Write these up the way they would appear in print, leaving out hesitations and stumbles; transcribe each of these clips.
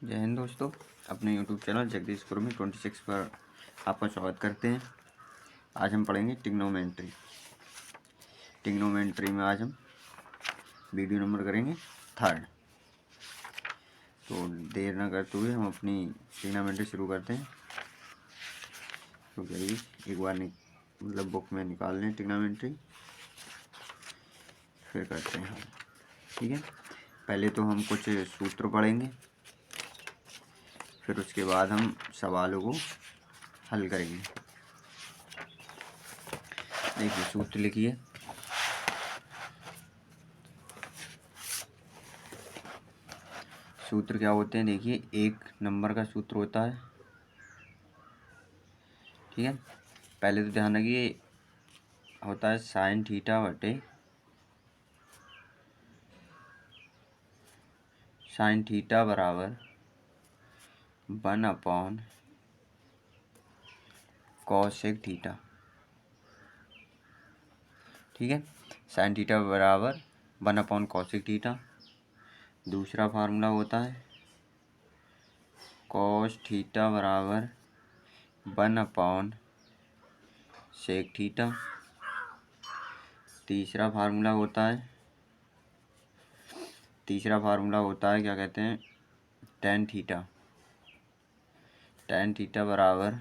जय हिंद दोस्तों, अपने YouTube चैनल जगदीश गुरु में 26 पर आपका स्वागत करते हैं। आज हम पढ़ेंगे ट्रिग्नोमेट्री। ट्रिग्नोमेट्री में आज हम वीडियो नंबर करेंगे 3rd। तो देर न करते हुए हम अपनी ट्रिग्नोमेट्री शुरू करते हैं। तो एक बार मतलब बुक में निकाल लें ट्रिग्नोमेट्री, फिर करते हैं हम। ठीक है, पहले तो हम कुछ सूत्र पढ़ेंगे, फिर उसके बाद हम सवालों को हल करेंगे। देखिए, सूत्र लिखिए। सूत्र क्या होते हैं? देखिए, 1 नंबर का सूत्र होता है। ठीक है, पहले तो ध्यान रखिए, होता है साइन थीटा बटे साइन थीटा बराबर 1/cos सेक थीटा। ठीक है, साइन थीटा बराबर 1/cos सेक थीटा। दूसरा फार्मूला होता है cos थीटा बराबर 1/sec थीटा। तीसरा फार्मूला होता है क्या कहते हैं, tan थीटा। tan थीटा बराबर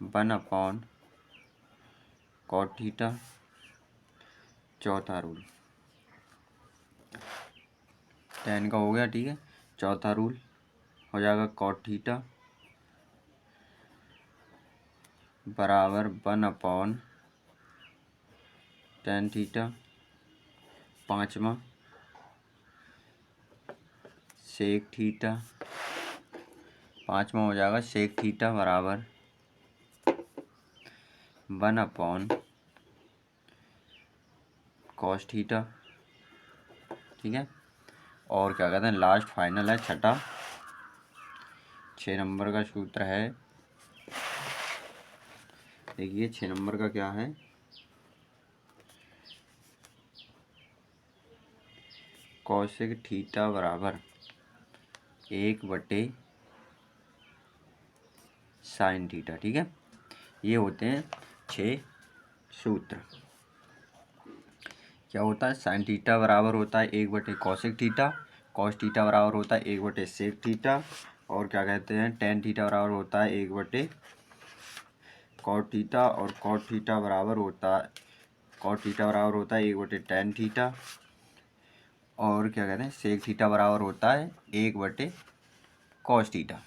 1/cot थीटा। चौथा रूल tan का हो गया। ठीक है, चौथा रूल हो जाएगा cot थीटा बराबर 1/tan थीटा। पाँचवा सेक थीटा। पाँचवा हो जाएगा सेक थीटा बराबर 1/cos थीटा। ठीक है, और क्या कहते हैं, लास्ट फाइनल है छठा, 6 नंबर का सूत्र है। देखिए, 6 नंबर का क्या है, कॉसेक थीटा बराबर 1/sin थीटा। ठीक है, ये होते हैं 6 सूत्र। क्या होता है, साइन थीटा बराबर होता है 1/cosec थीटा। कॉस थीटा बराबर होता है 1/sec थीटा। और क्या कहते हैं, tan थीटा बराबर होता है 1/cot थीटा। और cot थीटा बराबर होता है 1/tan थीटा। और क्या कहते हैं, sec थीटा बराबर होता है 1/cos थीटा।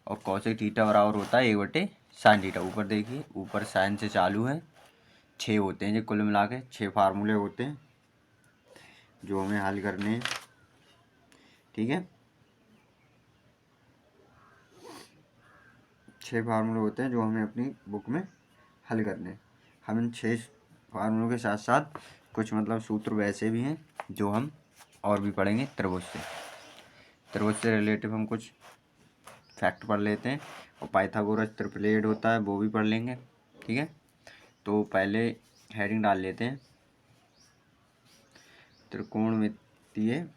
और cosec थीटा बराबर होता है 1/sin थीटा। ऊपर देखिए, ऊपर साइन से चालू है। 6 होते हैं जो कुल मिला के 6 फार्मूले होते हैं जो हमें हल करने हैं। ठीक है, 6 फार्मूले होते हैं जो हमें अपनी बुक में हल करने हैं। हम इन 6 फार्मूलों के साथ साथ कुछ मतलब सूत्र वैसे भी हैं जो हम और भी पढ़ेंगे। त्रिभुज से रिलेटिव हम कुछ फैक्ट पढ़ लेते हैं, और पाइथागोरस ट्रिपलेट होता है वो भी पढ़ लेंगे। ठीक है, तो पहले हेडिंग डाल लेते हैं, त्रिकोणमितीय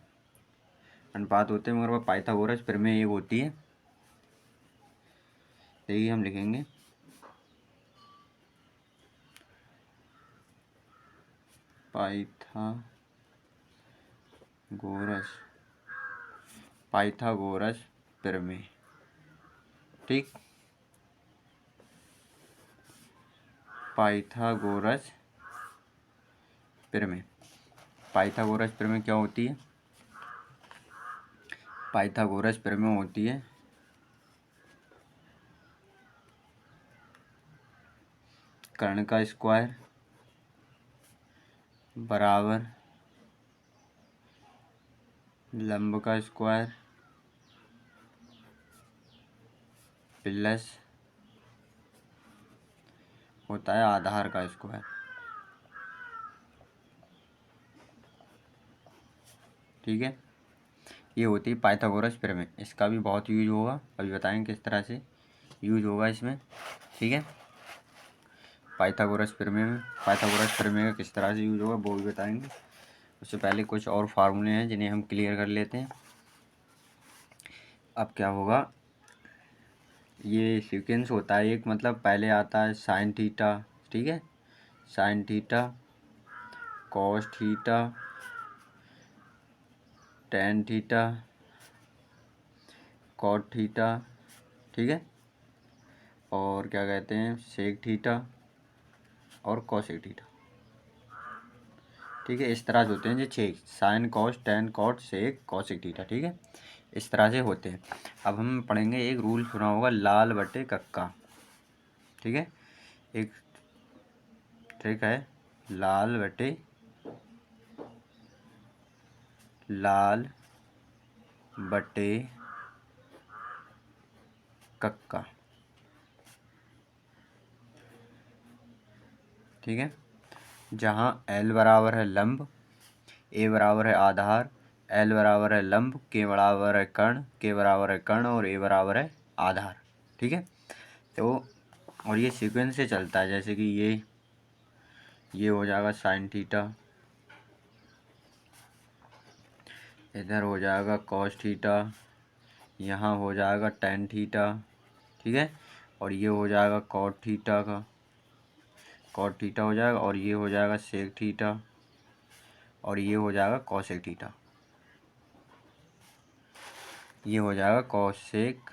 अनुपात होते हैं मगर पाइथागोरस प्रमेय एक होती है। देखिए, हम लिखेंगे पाइथागोरस प्रमेय। ठीक, पाइथागोरस प्रमेय क्या होती है? पाइथागोरस प्रमेय होती है कर्ण का स्क्वायर बराबर लंब का स्क्वायर प्लस होता है आधार का स्क्वायर। ठीक है, ये होती है पाइथागोरस प्रमेय। इसका भी बहुत यूज होगा, अभी बताएंगे किस तरह से यूज होगा इसमें। ठीक है, पाइथागोरस प्रमेय का किस तरह से यूज होगा वो भी बताएंगे। उससे पहले कुछ और फार्मूले हैं जिन्हें हम क्लियर कर लेते हैं। अब क्या होगा, ये सीक्वेंस होता है एक, मतलब पहले आता है साइन थीटा, ठीक है, sine theta, cos theta, tan theta, cot theta, ठीक है, और क्या कहते हैं सेक थीटा और कॉसेक थीटा, ठीक है। इस तरह से होते हैं जो छः, sine cos tan cot sec cosec theta, ठीक है, इस तरह से होते हैं। अब हम पढ़ेंगे, एक रूल सुना होगा लाल बटे कक्का, ठीक है, एक ट्रिक है, लाल बटे कक्का, ठीक है, जहाँ L बराबर है लंब, A बराबर है आधार, L बराबर है लंब, K बराबर है कर्ण, K बराबर है कर्ण और A बराबर है आधार, ठीक है। तो और ये सीक्वेंस से चलता है, जैसे कि ये हो जाएगा साइन थीटा, इधर हो जाएगा कॉस थीटा, यहाँ हो जाएगा टेन थीटा, ठीक है, और ये हो जाएगा कॉट थीटा का, कॉट थीटा हो जाएगा, और ये हो जाएगा सेक थीटा, और ये हो जाएगा कॉसेक थीटा, ये हो जाएगा कॉसेक,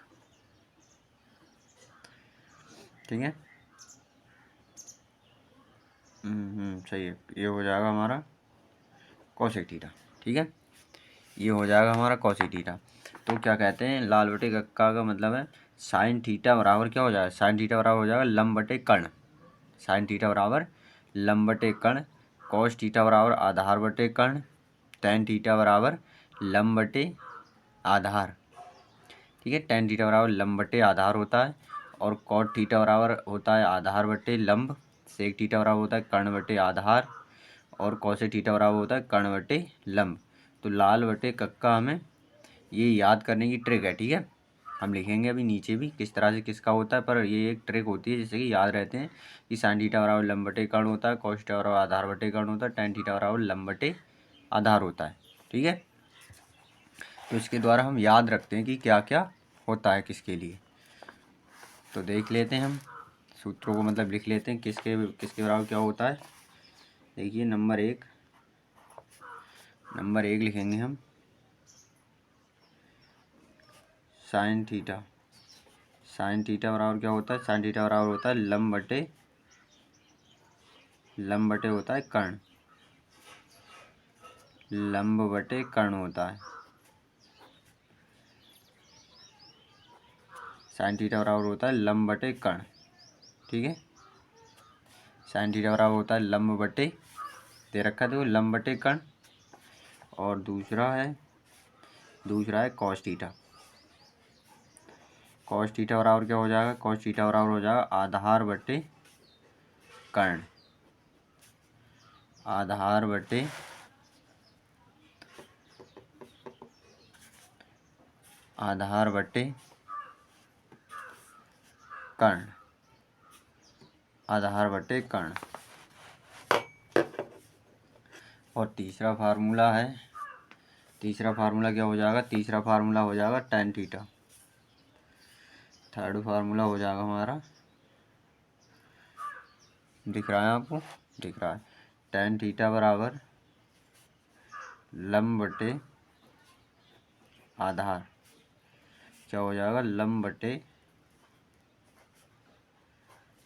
ठीक है, सही है, ये हो जाएगा हमारा कॉसेक थीटा, ठीक है, ये हो जाएगा हमारा कॉसेक थीटा। तो क्या कहते हैं, लाल बटे कक्का का मतलब है साइन थीटा बराबर क्या हो जाएगा, साइन थीटा बराबर हो जाएगा लंब बटे कर्ण, साइन थीटा बराबर लंब बटे कर्ण, कॉस थीटा बराबर आधार बटे कर्ण, टेन थीटा बराबर लंब बटे आधार, ठीक है, टेन थीटा बराबर लंब बटे आधार होता है, और कॉट थीटा बराबर होता है आधार बटे लंब, सेक थीटा बराबर होता है कर्ण बटे आधार, और कॉसेक थीटा बराबर होता है कर्ण बटे लंब। तो लाल बटे कक्का हमें ये याद करने की ट्रिक है, ठीक है, हम लिखेंगे अभी नीचे भी किस तरह से किसका होता है, पर ये एक ट्रिक होती है जैसे कि याद रहते हैं कि साइन थीटा बराबर लंब बटे कर्ण होता है, कॉस थीटा बराबर आधार बटे कर्ण होता है, टेन थीटा बराबर लंब बटे आधार होता है, ठीक है। तो इसके द्वारा हम याद रखते हैं कि क्या क्या होता है किसके लिए। तो देख लेते हैं हम सूत्रों को, मतलब लिख लेते हैं किसके किसके बराबर क्या होता है। देखिए नंबर एक लिखेंगे हम साइन थीटा, साइन थीटा बराबर क्या होता है, साइन थीटा बराबर होता है लंब बटे होता है कर्ण, लंब बटे कर्ण होता है, साइन थीटा बराबर होता है लंब बटे कर्ण, ठीक है, साइन थीटा बराबर होता है लंब बटे, दे रखा है देखो लंब बटे कर्ण, और दूसरा है कॉस थीटा, कॉस थीटा बराबर क्या हो जाएगा, कॉस थीटा बराबर हो जाएगा आधार बटे कर्ण, आधार बटे कर्ण, आधार बटे कर्ण। और तीसरा फार्मूला क्या हो जाएगा, तीसरा फार्मूला हो जाएगा टेन थीटा, थर्ड फार्मूला हो जाएगा हमारा, दिख रहा है आपको, दिख रहा है, टेन थीटा बराबर लंब बटे आधार, क्या हो जाएगा लंब बटे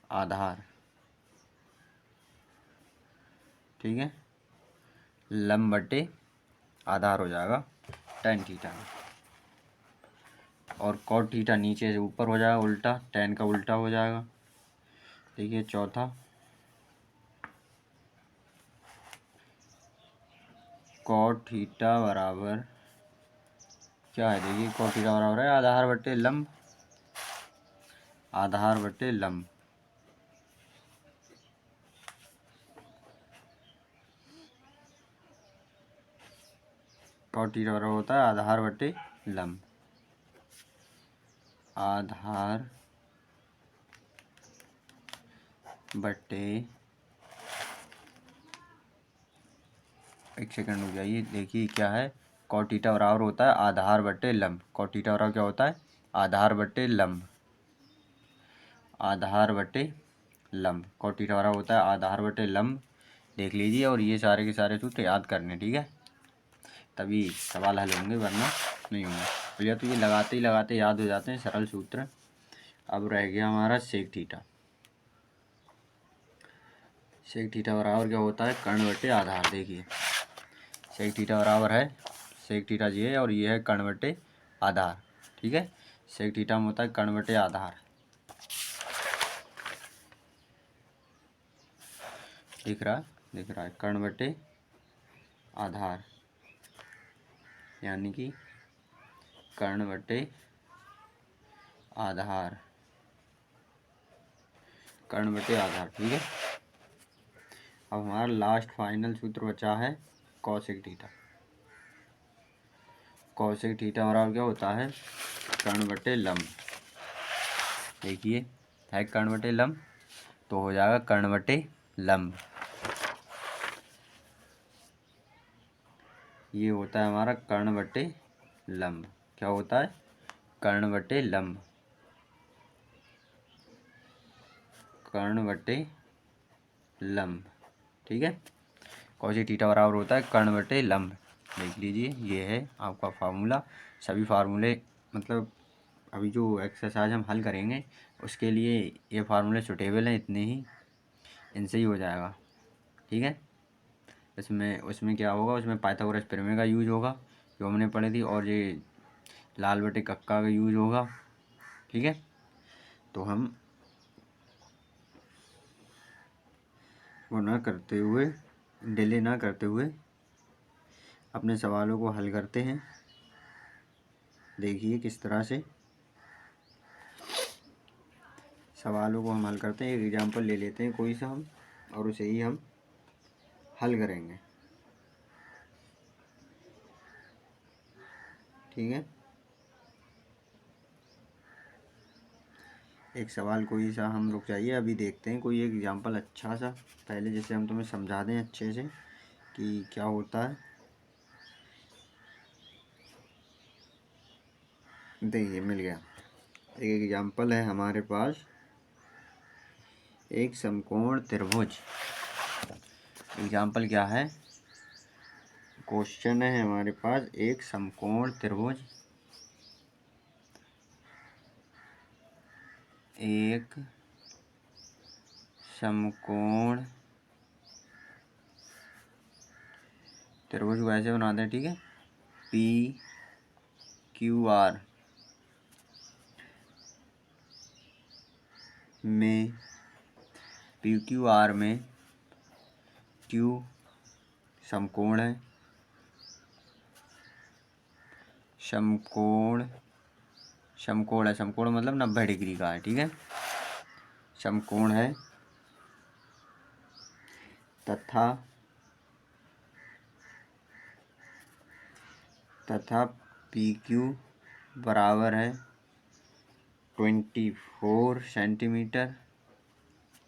आधार, ठीक है, लंब बटे आधार हो जाएगा टेन थीटा में, और कॉट थीटा नीचे से ऊपर हो जाएगा उल्टा, टेन का उल्टा हो जाएगा। देखिए चौथा कॉट थीटा बराबर क्या है, देखिए कॉट थीटा बराबर है आधार बटे लंब, आधार बटे लंब, कॉट थीटा बराबर होता है आधार बटे लंब, आधार बटे, एक सेकंड हो जाइए, देखिए क्या है कॉट थीटा बराबर होता है आधार बटे लंब। कॉट थीटा बराबर क्या होता है? आधार बटे लंब। आधार बटे लंब। कॉट थीटा बराबर होता है आधार बटे लंब। देख लीजिए और ये सारे के सारे सूत्र याद करने, ठीक है, तभी सवाल हल होंगे, वरना नहीं होंगे। भैया तो ये लगाते ही लगाते याद हो जाते हैं सरल सूत्र। अब रह गया हमारा सेक थीटा। सेक थीटा बराबर क्या होता है? कर्ण बटे आधार। देखिए सेक थीटा बराबर है, सेक थीटा जी है और ये है कर्ण बटे आधार, ठीक है। सेक थीटा में होता है कर्ण बटे आधार, दिख रहा है कर्ण बटे आधार, यानी कि कर्ण बटे आधार, कर्ण बटे आधार, ठीक है। अब हमारा लास्ट फाइनल सूत्र बचा है कॉसेक थीटा। कॉसेक थीटा बराबर क्या होता है? कर्ण बटे लंब। देखिए है कर्ण बटे लंब, तो हो जाएगा कर्ण बटे लंब। ये होता है हमारा कर्ण बटे लंब। क्या होता है? कर्ण बटे लंब। कर्ण बटे लंब, ठीक है। कॉसेक थीटा बराबर होता है कर्ण बटे लंब। देख लीजिए ये है आपका फार्मूला। सभी फार्मूले मतलब अभी जो एक्सरसाइज हम हल करेंगे उसके लिए ये फार्मूले सुटेबल हैं, इतने ही, इनसे ही हो जाएगा, ठीक है। उसमें क्या होगा? उसमें पाइथागोरस प्रमेय का यूज होगा जो हमने पढ़ी थी, और ये लाल बटे कक्का का यूज होगा, ठीक है। तो हम वो ना करते हुए, डिले ना करते हुए अपने सवालों को हल करते हैं। देखिए किस तरह से सवालों को हम हल करते हैं। एक एग्जाम्पल ले लेते हैं कोई सा हम, और उसे ही हम हल करेंगे, ठीक है। एक सवाल कोई सा हम रुक जाइए, अभी देखते हैं कोई एक एग्जाम्पल अच्छा सा, पहले जैसे हम तुम्हें समझा दें अच्छे से कि क्या होता है। देखिए मिल गया एक एग्जाम्पल है हमारे पास, एक समकोण त्रिभुज। एग्जाम्पल क्या है? क्वेश्चन है हमारे पास, एक समकोण त्रिभुज, एक समकोण त्रिभुज को ऐसे बनाते हैं, ठीक है। पी क्यू आर में, पी क्यू आर में क्यू समकोण है, समकोण है, समकोण मतलब 90 डिग्री का है, ठीक है। समकोण है तथा पी क्यू बराबर है 24 सेंटीमीटर,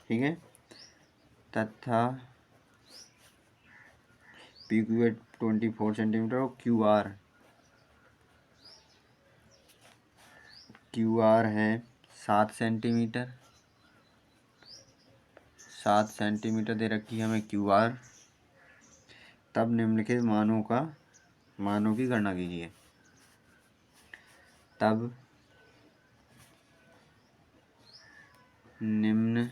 ठीक है। तथा पी क्यू है 24 सेंटीमीटर और क्यू आर है 7 सेंटीमीटर। 7 सेंटीमीटर दे रखी है हमें क्यू आर। तब निम्नलिखित मानों की गणना कीजिए। तब निम्नलिखित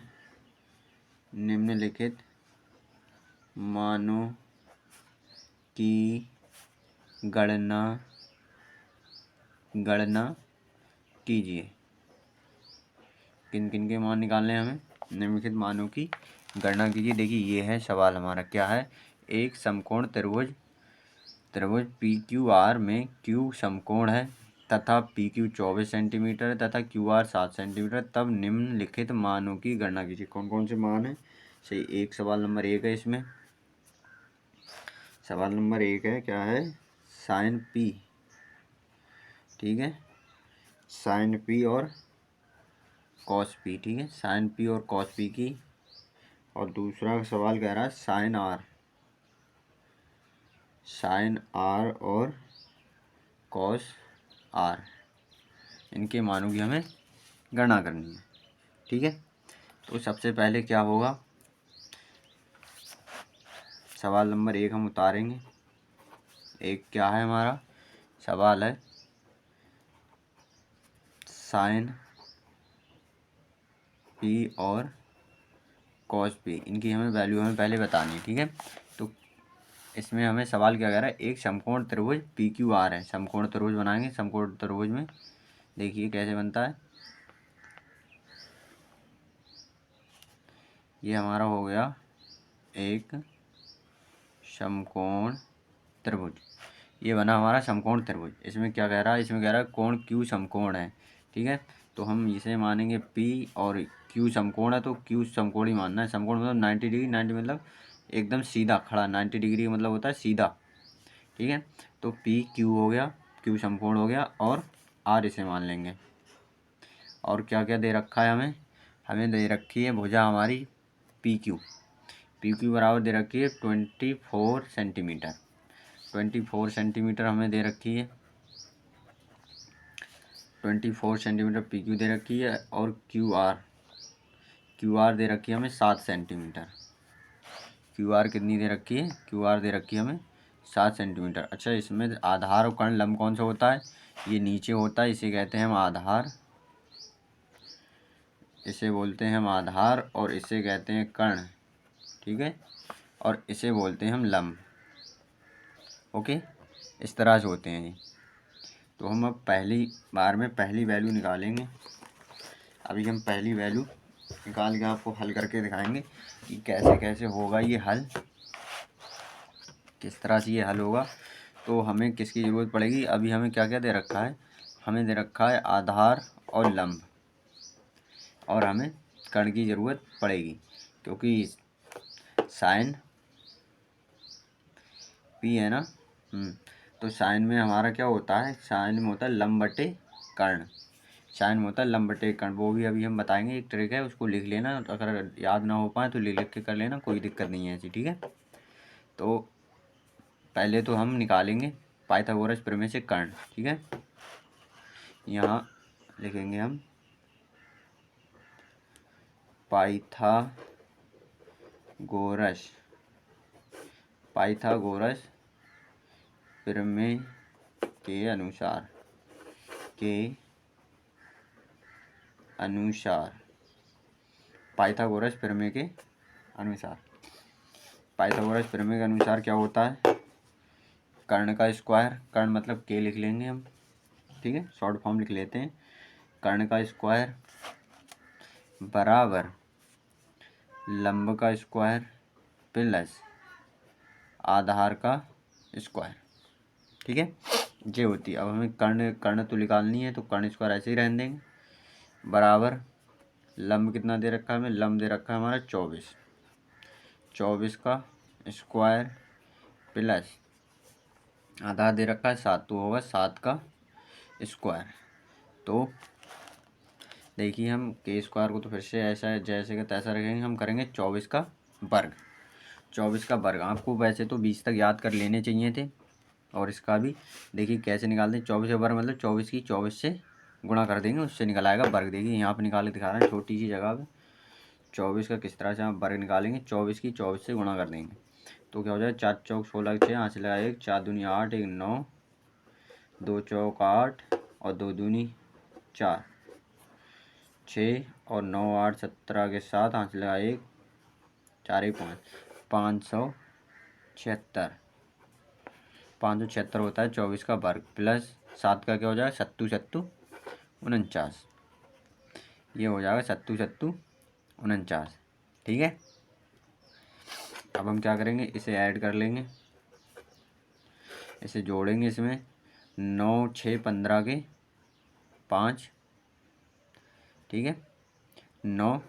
मानों की गणना कीजिए। किन किन के मान निकालने हैं हमें? निम्नलिखित मानों की गणना कीजिए। देखिए ये है सवाल हमारा, क्या है? एक समकोण त्रिभुज पी क्यू आर में क्यू समकोण है तथा पी क्यू 24 सेंटीमीटर है तथा क्यू आर 7 सेंटीमीटर। तब निम्नलिखित मानों की गणना कीजिए। कौन कौन से मान है? सही, एक सवाल नंबर 1 है इसमें। सवाल नंबर 1 है, क्या है? साइन पी, ठीक है, साइन पी और कॉस पी, ठीक है, साइन पी और कॉस पी की। और दूसरा सवाल कह रहा है साइन आर और कॉस आर, इनके मानों की हमें गणना करनी है। ठीक है, तो सबसे पहले क्या होगा, सवाल नंबर 1 हम उतारेंगे। एक क्या है हमारा सवाल है, साइन पी और कॉस पी, इनकी हमें वैल्यू हमें पहले बतानी है। ठीक है, तो इसमें हमें सवाल क्या कह रहा है, एक समकोण त्रिभुज पी क्यू आर है। समकोण त्रिभुज बनाएंगे। समकोण त्रिभुज में देखिए कैसे बनता है, ये हमारा हो गया एक समकोण त्रिभुज, ये बना हमारा समकोण त्रिभुज। इसमें क्या कह रहा है, इसमें कह रहा है कोण क्यू समकोण है। ठीक है, तो हम इसे मानेंगे पी और क्यू समकोण है, तो क्यू समकोण ही मानना है। समकोण मतलब 90 डिग्री, 90 मतलब एकदम सीधा खड़ा, 90 डिग्री मतलब होता है सीधा। ठीक है, तो पी क्यू हो गया, क्यू समकोण हो गया, और आर इसे मान लेंगे। और क्या क्या दे रखा है हमें, हमें दे रखी है भुजा हमारी पी क्यू। पी क्यू बराबर दे रखी है 24 सेंटीमीटर। 24 सेंटीमीटर हमें दे रखी है, 24 सेंटीमीटर पी क्यू दे रखी है। और क्यू आर दे रखी है हमें 7 सेंटीमीटर। क्यू आर कितनी दे रखी है, क्यू आर दे रखी है हमें 7 सेंटीमीटर। अच्छा, इसमें आधार और कर्ण लंब कौन सा होता है, ये नीचे होता है, इसे कहते हैं हम आधार, इसे बोलते हैं हम आधार, और इसे कहते हैं कर्ण। ठीक है, और इसे बोलते हैं हम लंब। ओके, इस तरह से होते हैं ये। तो हम अब पहली बार में पहली वैल्यू निकालेंगे। अभी हम पहली वैल्यू निकाल के आपको हल करके दिखाएंगे कि कैसे कैसे होगा ये हल, किस तरह से ये हल होगा। तो हमें किसकी ज़रूरत पड़ेगी, अभी हमें क्या क्या दे रखा है, हमें दे रखा है आधार और लंब, और हमें कर्ण की ज़रूरत पड़ेगी, क्योंकि साइन पी है ना। तो साइन में हमारा क्या होता है, साइन में होता है लंब बटे कर्ण। साइन में होता है लंब बटे कर्ण, वो भी अभी हम बताएंगे, एक ट्रिक है, उसको लिख लेना, अगर याद ना हो पाए तो लिख लिख के कर लेना, कोई दिक्कत नहीं है ऐसी। ठीक है, तो पहले तो हम निकालेंगे पाइथागोरस प्रमेय से कर्ण। ठीक है, यहाँ लिखेंगे हम पाइथागोरस प्रमेय के अनुसार पाइथागोरस प्रमेय के अनुसार क्या होता है, कर्ण का स्क्वायर, कर्ण मतलब के लिख लेंगे हम। ठीक है, शॉर्ट फॉर्म लिख लेते हैं, कर्ण का स्क्वायर बराबर लंब का स्क्वायर प्लस आधार का स्क्वायर। ठीक है, ये होती है। अब हमें कर्ण तो निकालनी है, तो कर्ण स्क्वायर ऐसे ही रहने देंगे, बराबर लंब कितना दे रखा है हमें, लंब दे रखा है हमारा 24 का स्क्वायर प्लस आधार दे रखा है 7, तो होगा 7 का स्क्वायर। तो देखिए हम के स्क्वायर को तो फिर से ऐसा जैसे का तैसा रखेंगे, हम करेंगे 24 का वर्ग। 24 का वर्ग आपको वैसे तो 20 तक याद कर लेने चाहिए थे, और इसका भी देखिए कैसे निकालते हैं। 24 का वर्ग मतलब 24 की 24 से गुणा कर देंगे, उससे निकल आएगा वर्ग। देखिए यहाँ पे निकाल के दिखा रहे हैं छोटी सी जगह पे, 24 का किस तरह से हम वर्ग निकालेंगे, 24 की 24 से गुणा कर देंगे, तो क्या हो जाएगा 4 चौक 16 6, यहाँ से लगा 1, 4 दूनी 8, 1 9, 2 चौक 8 और 2 दूनी 4, 6 और 9 8 17 के साथ यहाँ से लगा 1, 4 1 5, 576 होता है 24 का वर्ग, प्लस 7 का क्या हो जाएगा, 7 7 49, ये हो जाएगा 7 7 49। ठीक है, अब हम क्या करेंगे, इसे ऐड कर लेंगे, इसे जोड़ेंगे, इसमें 9 6 15 के 5। ठीक है, 9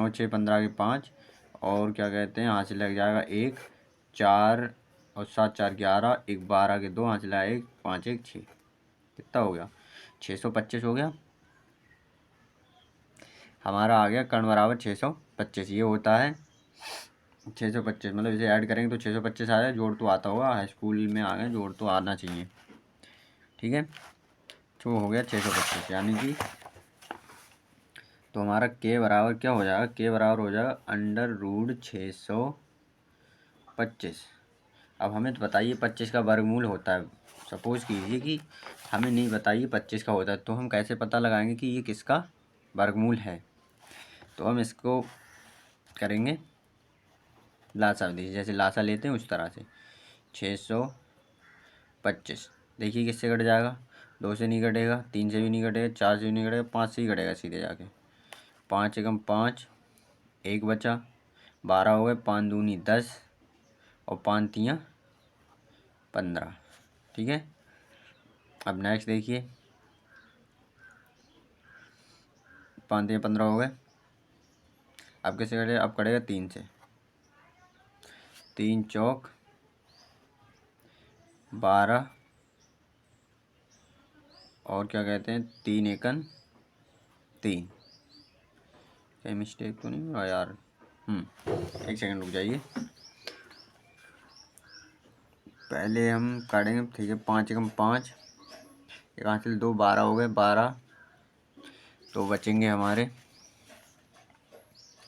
6 15 के 5, और क्या कहते हैं, यहाँ से लग जाएगा 1, 4 और 7 4 11, 1 12 के 2, यहाँ से लगा 1 5 1 6, कितना हो गया 625 हो गया हमारा, आ गया कर्ण बराबर 625। ये होता है 625, मतलब इसे ऐड करेंगे तो 625 आ जाए। जोड़ तो आता होगा, हाई स्कूल में आ गए, जोड़ तो आना चाहिए। ठीक है। तो हो गया 625, यानी कि तो हमारा के बराबर क्या हो जाएगा, के बराबर हो जाएगा √625। अब हमें तो बताइए 25 का वर्गमूल होता है। सपोज़ कीजिए कि हमें नहीं बताइए 25 का होता है, तो हम कैसे पता लगाएंगे कि ये किसका वर्गमूल है। तो हम इसको करेंगे लासा विधि, जैसे लासा लेते हैं उस तरह से। 625 देखिए किससे कट जाएगा, 2 से नहीं कटेगा, 3 से भी नहीं कटेगा, 4 से भी नहीं कटेगा, 5 से ही कटेगा सीधे जाके। 5 एकम 5, 1 बचा, 12 हो गए, 5 दूनी 10 और 5 तियाँ 15। ठीक है। अब नेक्स्ट देखिए, 5 तियाँ 15 हो गए। अब कैसे कटेगा, अब कटेगा 3 से। 3 चौक 12 और क्या कहते हैं 3 एकन 3। कहीं मिस्टेक तो नहीं हुआ यार? एक सेकंड रुक जाइए, पहले हम काटेंगे। ठीक है, 5 एकम 5, 1 हासिल 2, 12 हो गए। 12 तो बचेंगे हमारे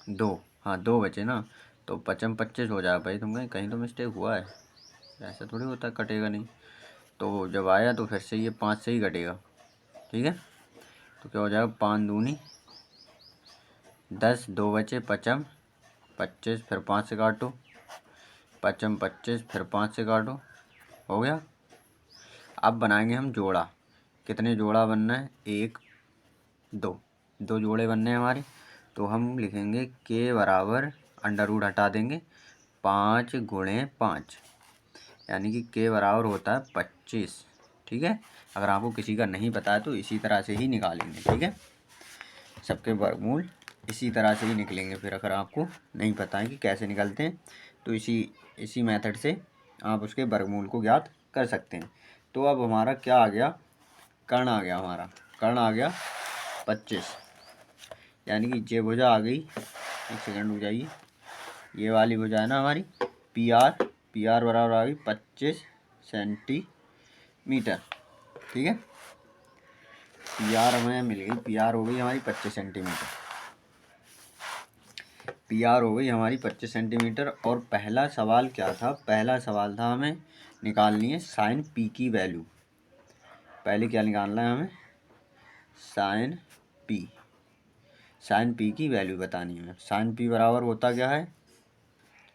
2, हाँ 2 बचे ना, तो 55 25 हो जाएगा। भाई तुम कहीं तो मिस्टेक हुआ है, ऐसा थोड़ी होता है कटेगा नहीं। तो जब आया तो फिर से ये 5 से ही कटेगा। ठीक है, तो क्या हो जाएगा, 5 दूनी 10, 2 बचे, 55 25, फिर 5 से काटो, 55 25, फिर 5 से काटो, हो गया। अब बनाएंगे हम जोड़ा। कितने जोड़ा बनना है, 1 2 2 जोड़े बनने हैं हमारे। तो हम लिखेंगे के बराबर अंडर रूट हटा देंगे, 5 गुणे 5, यानी कि के बराबर होता है 25। ठीक है, अगर आपको किसी का नहीं पता है तो इसी तरह से ही निकालेंगे। ठीक है, सबके वर्गमूल इसी तरह से ही निकलेंगे। फिर अगर आपको नहीं पता है कि कैसे निकलते हैं तो इसी मेथड से आप उसके वर्गमूल को ज्ञात कर सकते हैं। तो अब हमारा क्या आ गया, कर्ण आ गया। हमारा कर्ण आ गया 25, यानी कि ये भुजा आ गई। एक सेकंड रुक जाइए, ये वाली भुजा है ना हमारी पी आर बराबर आ गई 25 सेंटीमीटर। ठीक है, पी आर हमें मिल गई, पी आर हो गई हमारी 25 सेंटीमीटर। पी आर हो गई हमारी 25 सेंटीमीटर। और पहला सवाल क्या था, पहला सवाल था हमें निकालनी है साइन पी की वैल्यू। पहले क्या निकालना है हमें, साइन पी की वैल्यू बतानी है। साइन पी बराबर होता क्या है,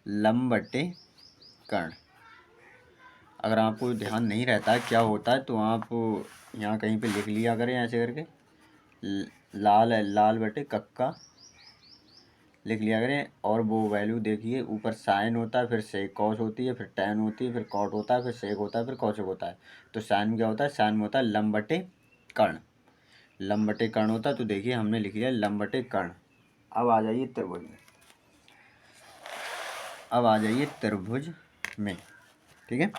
लंब बटे कर्ण। अगर आपको ध्यान नहीं रहता है क्या होता है तो आप यहाँ कहीं पे लिख लिया करें ऐसे करके, लाल बटे कक्का लिख लिया करें। और वो वैल्यू देखिए, ऊपर साइन होता है, फिर सेक कॉस होती है, फिर टैन होती है, फिर कॉट होता है, फिर सेक होता है, फिर कॉसेक होता है। तो साइन क्या होता है, साइन में होता है लंब बटे कर्ण। लंब बटे कर्ण होता है, तो देखिए हमने लिख लिया लंब बटे कर्ण। अब आ जाइए त्रिभुज में, अब आ जाइए त्रिभुज में। ठीक है,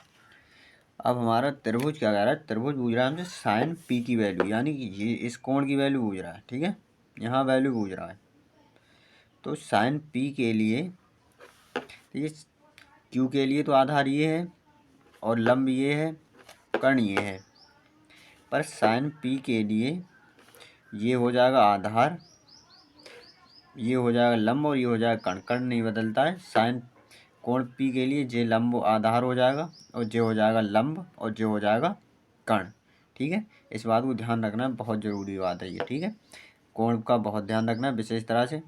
अब हमारा त्रिभुज क्या कह रहा है, त्रिभुज पूछ रहा है हमसे साइन पी की वैल्यू, यानी कि ये इस कोण की वैल्यू पूछ रहा है। ठीक है, यहाँ वैल्यू पूछ रहा है। तो साइन पी के लिए, ये क्यू के लिए तो आधार ये है और लंब ये है, कर्ण ये है। पर साइन पी के लिए ये हो जाएगा आधार, ये हो जाएगा लंब और ये हो जाएगा कर्ण। कर्ण नहीं बदलता है। साइन कोण पी के लिए जे लंब आधार हो जाएगा और जे हो जाएगा लंब और जे हो जाएगा कर्ण। ठीक है, इस बात को ध्यान रखना, बहुत ज़रूरी बात है ये। ठीक है, कोण का बहुत ध्यान रखना विशेष तरह से।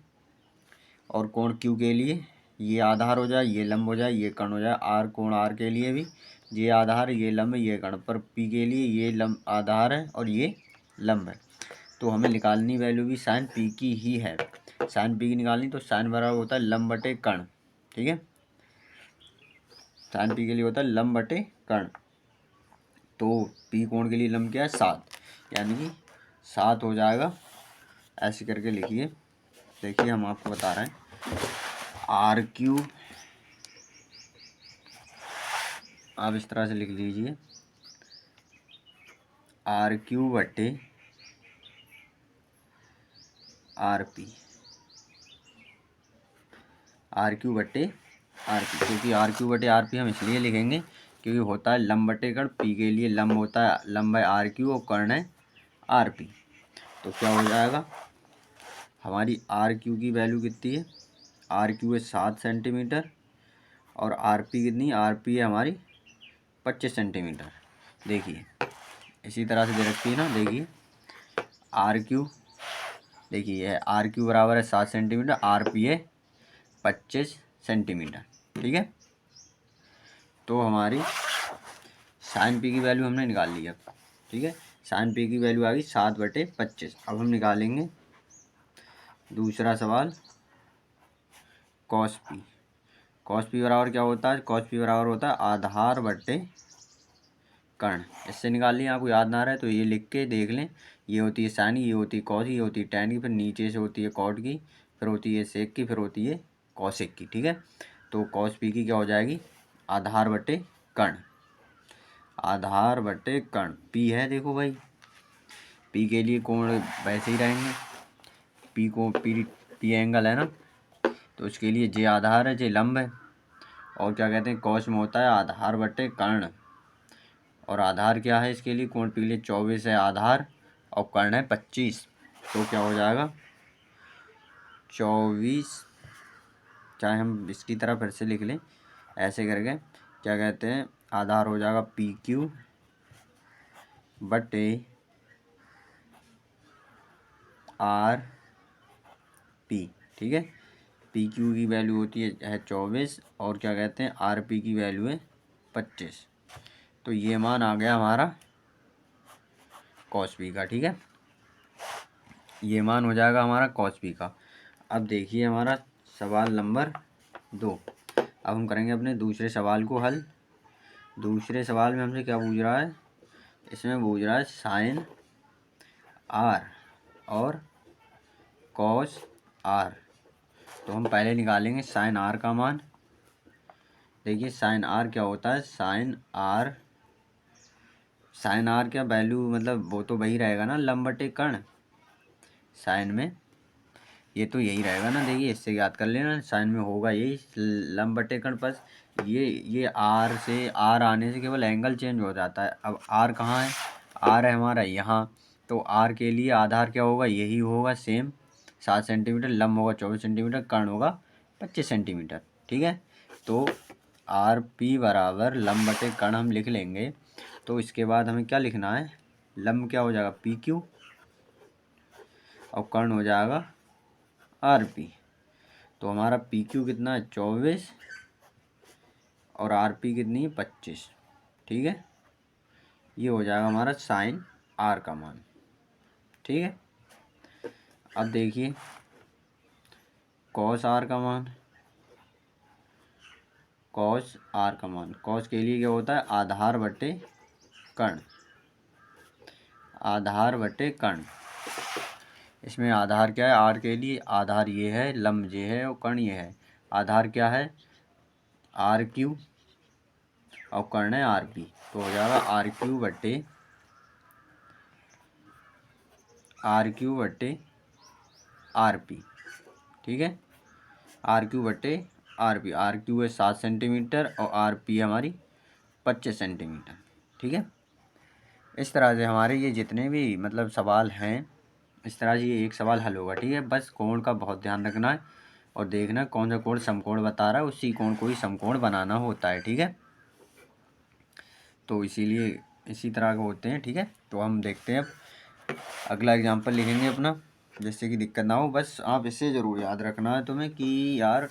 और कोण क्यू के लिए ये आधार हो जाए, ये लंब हो जाए, ये कर्ण हो जाए। आर कोण आर के लिए भी ये आधार, ये लंब, ये कर्ण। पर पी के लिए ये लंब आधार है और ये लंब है। तो हमें निकालनी वैल्यू भी साइन पी की ही है। साइन पी की निकालनी, तो साइन बराबर होता है लंब बटे कर्ण। ठीक है, साइन पी के लिए होता है लंब बटे कर्ण। तो पी कोण के लिए लंब क्या है, 7, यानी कि 7 हो जाएगा। ऐसे करके लिखिए, देखिए हम आपको बता रहे हैं, आर क्यू, आप इस तरह से लिख लीजिए, आर क्यू बटे आर पी, आर क्यू बटे आर पी। क्योंकि आर क्यू बटे आर पी हम इसलिए लिखेंगे क्योंकि होता है लंब बटे कर्ण। पी के लिए लंब होता है लंब है आर क्यू और कर्ण है आर पी। तो क्या हो जाएगा, हमारी आर क्यू की वैल्यू कितनी है, आर क्यू है 7 सेंटीमीटर और आर पी कितनी, आर पी है हमारी 25 सेंटीमीटर। देखिए इसी तरह से दे रखी है ना, देखिए आर क्यू, देखिए आर क्यू बराबर है 7 सेंटीमीटर, आर पी है 25 सेंटीमीटर। ठीक है, तो हमारी साइन पी की वैल्यू हमने निकाल ली अब। ठीक है, साइन पी की वैल्यू आ गई 7/25। अब हम निकालेंगे दूसरा सवाल कॉस पी। कॉस पी बराबर क्या होता है, कॉस पी बराबर होता है आधार बटे कर्ण। इससे निकाल लिया, आपको याद ना रहे तो ये लिख के देख लें। ये होती है साइन, ये होती है कॉस, ये होती है टैन की, फिर नीचे से होती है कॉट की, फिर होती है सेक की, फिर होती है कॉसेक की। ठीक है, तो कॉस पी की क्या हो जाएगी, आधार बटे कर्ण। आधार बटे कर्ण पी है, देखो भाई पी के लिए कोण वैसे ही रहेंगे, पी को पी एंगल है ना, तो उसके लिए जे आधार है, जे लंब है। और क्या कहते हैं, कॉस में होता है आधार बटे कर्ण, और आधार क्या है इसके लिए, कोण पी के लिए 24 है आधार और कर्ण है 25। तो क्या हो जाएगा 24, चाहे हम इसकी तरह फिर से लिख लें ऐसे करके, क्या कहते हैं आधार हो जाएगा पी क्यू बटे आर पी। ठीक है, पी क्यू की वैल्यू होती है 24 और क्या कहते हैं आर पी की वैल्यू है 25। तो ये मान आ गया हमारा कॉस पी का। ठीक है, ये मान हो जाएगा हमारा कॉस पी का। अब देखिए हमारा सवाल नंबर 2। अब हम करेंगे अपने दूसरे सवाल को हल। दूसरे सवाल में हमसे क्या पूछ रहा है, इसमें पूछ रहा है साइन आर और कॉस आर। तो हम पहले निकालेंगे साइन आर का मान। देखिए साइन आर क्या होता है, साइन आर क्या वैल्यू, मतलब वो तो वही रहेगा ना लंब बटे कर्ण, साइन में ये तो यही रहेगा ना। देखिए इससे याद कर लेना, साइन में होगा यही लंब बटे कर्ण, बस ये आर से आर आने से केवल एंगल चेंज हो जाता है। अब आर कहाँ है, आर है हमारा यहाँ, तो आर के लिए आधार क्या होगा, यही होगा सेम 7 सेंटीमीटर, लंब होगा 24 सेंटीमीटर, कर्ण होगा 25 सेंटीमीटर। ठीक है, तो आर पी बराबर लंब बटे कर्ण हम लिख लेंगे। तो इसके बाद हमें क्या लिखना है, लंब क्या हो जाएगा पी क्यू और कर्ण हो जाएगा आर पी। तो हमारा पी क्यू कितना है 24 और आर पी कितनी है 25। ठीक है, ये हो जाएगा हमारा साइन आर का मान। ठीक है, अब देखिए कॉस आर का मान। कॉस आर का मान, कॉस के लिए क्या होता है आधार बटे कर्ण। आधार बटे कर्ण, इसमें आधार क्या है आर के लिए, आधार ये है, लंब ये है और कर्ण ये है। आधार क्या है आर क्यू और कर्ण है आर पी। तो हो जाएगा आर क्यू बटे आर पी। ठीक है, आर क्यू बटे आर पी। आर क्यू है 7 सेंटीमीटर और आर पी हमारी 25 सेंटीमीटर। ठीक है, इस तरह से हमारे ये जितने भी मतलब सवाल हैं, इस तरह से ये एक सवाल हल होगा। ठीक है, बस कोण का बहुत ध्यान रखना है और देखना कौन सा कोण समकोण बता रहा है, उसी कोण को ही समकोण बनाना होता है। ठीक है, तो इसीलिए इसी तरह के होते हैं। ठीक है, तो हम देखते हैं अब अगला एग्जाम्पल लिखेंगे अपना, जिससे कि दिक्कत ना हो। बस आप इसे ज़रूर याद रखना है तुम्हें कि यार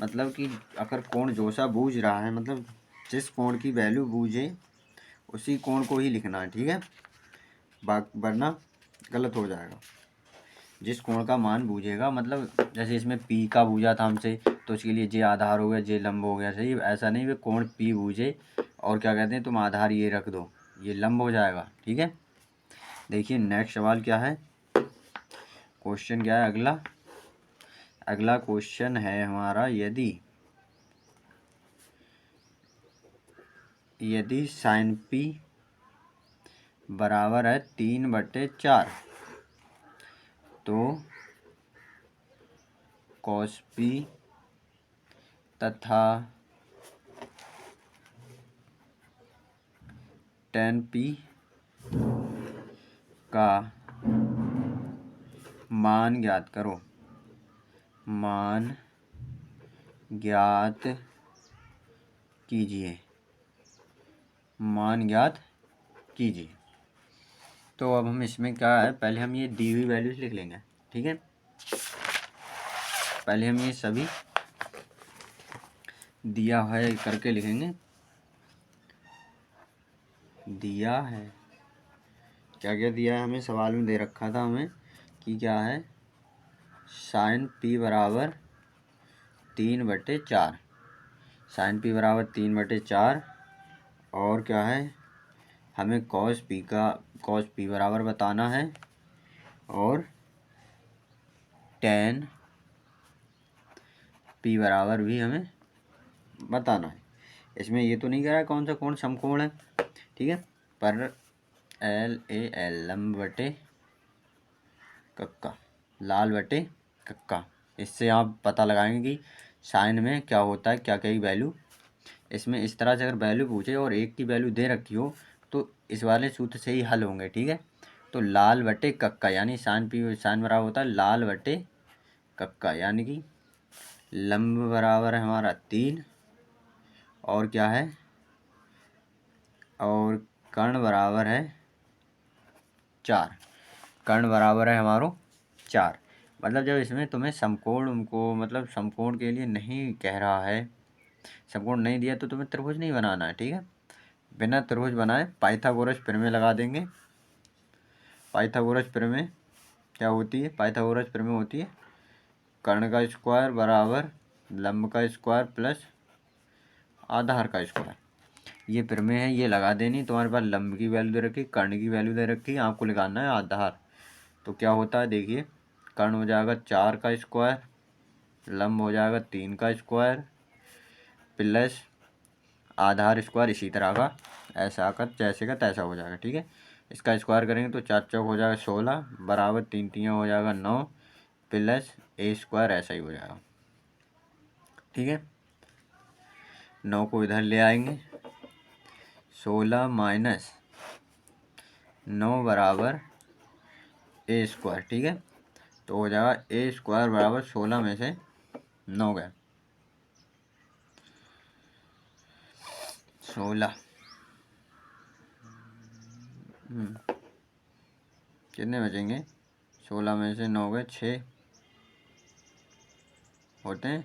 मतलब कि अगर कोण जो सा बूझ रहा है, मतलब जिस कोण की वैल्यू बूझे उसी कोण को ही लिखना है। ठीक है, वरना गलत हो जाएगा। जिस कोण का मान बूझेगा, मतलब जैसे इसमें पी का बूझा था हमसे, तो उसके लिए जे आधार हो गया, जे लंब हो गया। सही, ऐसा नहीं वे कोण पी बूझे और क्या कहते हैं तुम आधार ये रख दो, ये लंब हो जाएगा। ठीक है, देखिए नेक्स्ट सवाल क्या है, क्वेश्चन क्या है अगला। अगला क्वेश्चन है हमारा, यदि साइन पी बराबर है 3/4 तो कॉस पी तथा tan p का मान ज्ञात करो, मान ज्ञात कीजिए, मान ज्ञात कीजिए। तो अब हम इसमें क्या है, पहले हम ये दी हुई वैल्यूज लिख लेंगे, ठीक है। पहले हम ये सभी दिया है करके लिखेंगे। दिया है, क्या क्या दिया है हमें, सवाल में दे रखा था हमें कि क्या है, साइन p बराबर 3/4, साइन p बराबर 3/4, और क्या है, हमें कॉस p बराबर बताना है, और टेन p बराबर भी हमें बताना है। इसमें ये तो नहीं कह रहा है कौन सा कोण समकोण है, ठीक है, पर LAL लंब बटे कक्का, लाल बटे कक्का, इससे आप पता लगाएंगे कि साइन में क्या होता है, क्या क्या वैल्यू। इसमें इस तरह से अगर वैल्यू पूछे और एक की वैल्यू दे रखी हो तो इस वाले सूत्र से ही हल होंगे, ठीक है। तो लाल बटे कक्का यानी साइन बराबर होता है लाल बटे कक्का, यानी कि लंब बराबर है हमारा 3, और क्या है, और कर्ण बराबर है 4, कर्ण बराबर है हमारो 4। मतलब जब इसमें तुम्हें समकोण को, मतलब समकोण के लिए नहीं कह रहा है, समकोण नहीं दिया तो तुम्हें त्रिभुज नहीं बनाना है, ठीक है। बिना त्रिभुज बनाए पाइथागोरस प्रमेय लगा देंगे। पाइथागोरस प्रमेय क्या होती है, पाइथागोरस प्रमेय होती है कर्ण का स्क्वायर बराबर लंब का स्क्वायर प्लस आधार का स्क्वायर। ये प्रमेय है, ये लगा देनी। तुम्हारे पास लंब की वैल्यू दे रखी, कर्ण की वैल्यू दे रखी, आपको निकालना है आधार। तो क्या होता है देखिए, कर्ण हो जाएगा 4 का स्क्वायर, लंब हो जाएगा 3 का स्क्वायर प्लस आधार स्क्वायर इसी तरह का, ऐसा आकर जैसे का तैसा हो जाएगा, ठीक है। इसका स्क्वायर करेंगे तो 4 चौक हो जाएगा 16 बराबर 3 3 हो जाएगा 9 प्लस a स्क्वायर, ऐसा ही हो जाएगा, ठीक है। 9 को इधर ले आएंगे, 16 माइनस 9 बराबर a स्क्वायर, ठीक है। तो हो जाएगा a स्क्वायर बराबर 16 में से 9 गए 16, कितने बचेंगे, 16 में से 9 गए 6 होते हैं,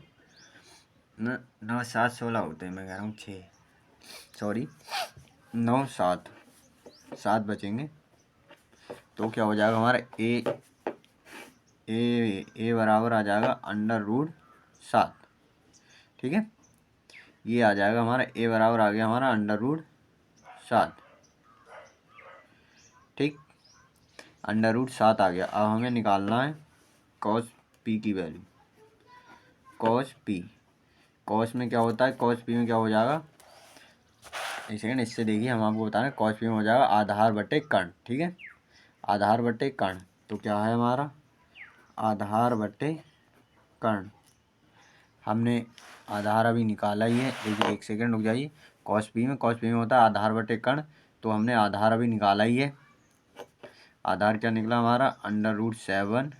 9 7 16 होते हैं, मैं कह रहा हूँ 6, सॉरी 9 7 7 बचेंगे। तो क्या हो जाएगा हमारा ए बराबर आ जाएगा √7, ठीक है। ये आ जाएगा हमारा ए बराबर आ गया हमारा √7, ठीक, √7 आ गया। अब हमें निकालना है कॉस p की वैल्यू। कॉस p, कॉस में क्या होता है, कॉस p में क्या हो जाएगा, एक सेकेंड, इससे देखिए हम आपको बता रहे हैं, कॉस p में हो जाएगा आधार बटे कर्ण, ठीक है, आधार बटे कर्ण। तो क्या है हमारा आधार बटे कर्ण, हमने आधार अभी निकाला ही है, देखिए एक सेकेंड रुक जाइए। कॉस p में होता है आधार बटे कर्ण, तो हमने आधार अभी निकाला ही है। आधार क्या निकला हमारा √7,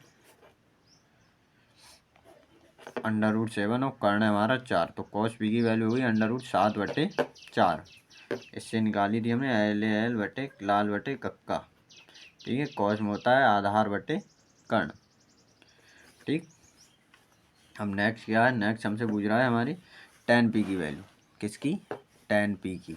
और कर्ण है हमारा 4, तो कॉस p की वैल्यू हुई √7/4। इससे निकाली थी हमने LAL बटे लाल बटे कक्का, ठीक है। कॉस में होता है आधार बटे कर्ण, ठीक। अब नेक्स्ट क्या है, नेक्स्ट हमसे पूछ रहा है हमारी tan p की वैल्यू, किसकी, tan p की।